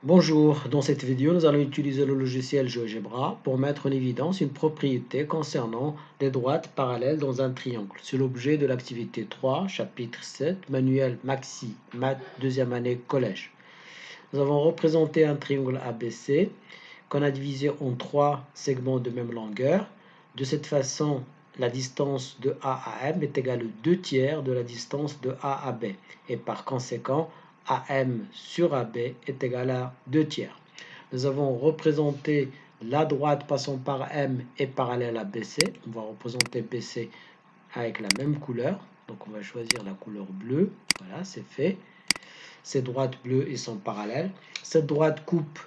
Bonjour, dans cette vidéo, nous allons utiliser le logiciel GeoGebra pour mettre en évidence une propriété concernant les droites parallèles dans un triangle. C'est l'objet de l'activité 3, chapitre 7, manuel Maxi, maths, deuxième année, collège. Nous avons représenté un triangle ABC qu'on a divisé en 3 segments de même longueur. De cette façon, la distance de A à M est égale aux 2 tiers de la distance de A à B. Et par conséquent, AM sur AB est égal à 2 tiers. Nous avons représenté la droite passant par M et parallèle à BC. On va représenter BC avec la même couleur. Donc on va choisir la couleur bleue. Voilà, c'est fait. Ces droites bleues, ils sont parallèles. Cette droite coupe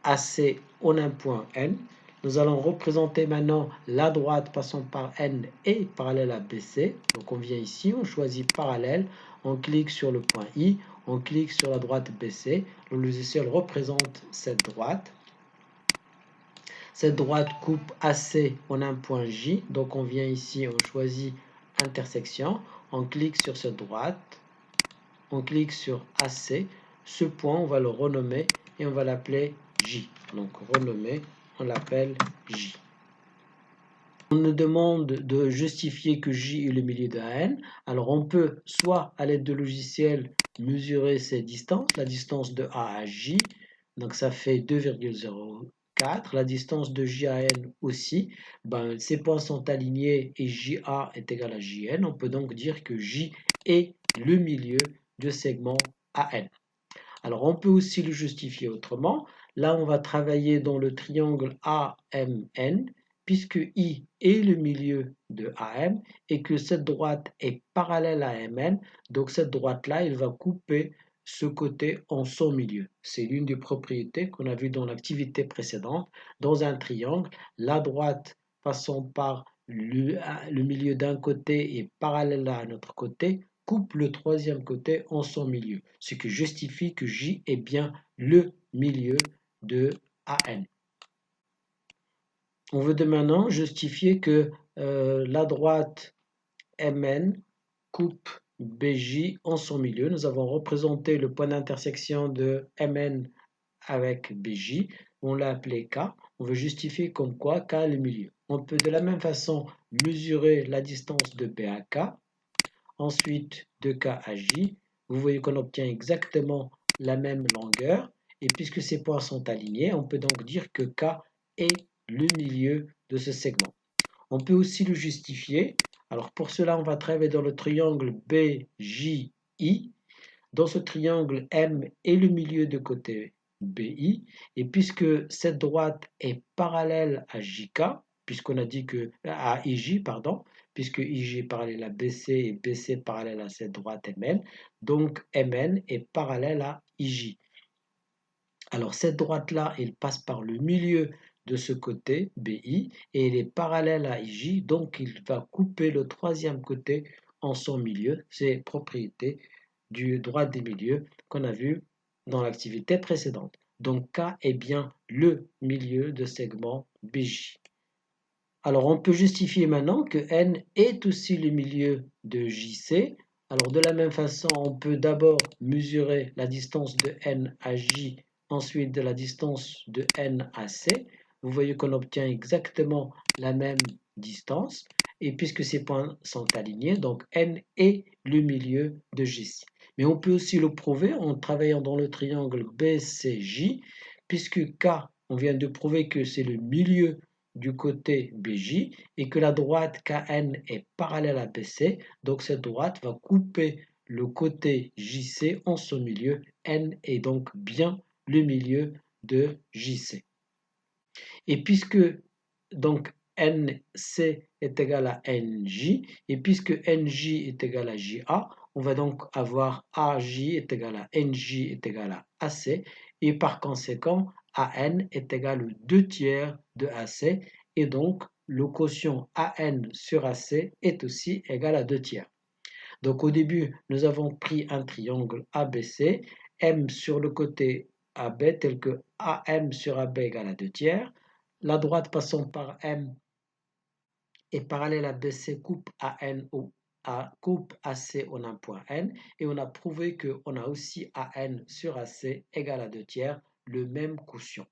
AC en un point N. Nous allons représenter maintenant la droite passant par N et parallèle à BC. Donc on vient ici, on choisit parallèle, on clique sur le point I, on clique sur la droite BC. Le logiciel représente cette droite. Cette droite coupe AC en un point J. Donc on vient ici, on choisit intersection, on clique sur cette droite, on clique sur AC. Ce point, on va le renommer et on va l'appeler J. Donc renommer, on l'appelle J. On nous demande de justifier que J est le milieu de N. Alors on peut soit à l'aide de logiciel mesurer ces distances, la distance de A à J, donc ça fait 2,04. La distance de J à N aussi, ces points sont alignés et JA est égal à JN. On peut donc dire que J est le milieu du segment AN. Alors on peut aussi le justifier autrement. Là on va travailler dans le triangle AMN puisque I est le milieu de AM et que cette droite est parallèle à MN. Donc cette droite-là, elle va couper ce côté en son milieu. C'est l'une des propriétés qu'on a vues dans l'activité précédente. Dans un triangle, la droite passant par le milieu d'un côté et parallèle à un autre côté coupe le troisième côté en son milieu, ce qui justifie que J est bien le milieu de AN. On veut de maintenant justifier que la droite MN coupe BJ en son milieu. Nous avons représenté le point d'intersection de MN avec BJ. On l'a appelé K. On veut justifier comme quoi K est le milieu. On peut de la même façon mesurer la distance de B à K. Ensuite, de K à J. Vous voyez qu'on obtient exactement la même longueur. Et puisque ces points sont alignés, on peut donc dire que K est le milieu de ce segment. On peut aussi le justifier. Alors pour cela, on va travailler dans le triangle BJI. Dans ce triangle, M est le milieu de côté BI. Et puisque cette droite est parallèle à JK, puisqu'on a dit que à IJ, pardon, puisque IJ est parallèle à BC et BC parallèle à cette droite MN, donc MN est parallèle à IJ. Alors cette droite-là, elle passe par le milieu de ce côté BI et elle est parallèle à IJ, donc il va couper le troisième côté en son milieu. C'est propriété du droit des milieux qu'on a vu dans l'activité précédente. Donc K est bien le milieu de segment BJ. Alors on peut justifier maintenant que N est aussi le milieu de JC. Alors de la même façon, on peut d'abord mesurer la distance de N à J, ensuite de la distance de N à C. Vous voyez qu'on obtient exactement la même distance. Et puisque ces points sont alignés, donc N est le milieu de JC. Mais on peut aussi le prouver en travaillant dans le triangle BCJ, puisque K, on vient de prouver que c'est le milieu du côté BJ et que la droite KN est parallèle à BC, donc cette droite va couper le côté JC en son milieu. N est donc bien le milieu de JC. Et puisque donc NC est égal à NJ, et puisque NJ est égal à JA, on va donc avoir AJ est égal à NJ est égal à AC, et par conséquent, AN est égal aux 2 tiers de AC, et donc le quotient AN sur AC est aussi égal à 2 tiers. Donc au début, nous avons pris un triangle ABC, M sur le côté AB tel que AM sur AB égale à 2 tiers. La droite passant par M est parallèle à BC coupe AN ou coupe AC en un point N et on a prouvé qu'on a aussi AN sur AC égale à 2 tiers, le même quotient.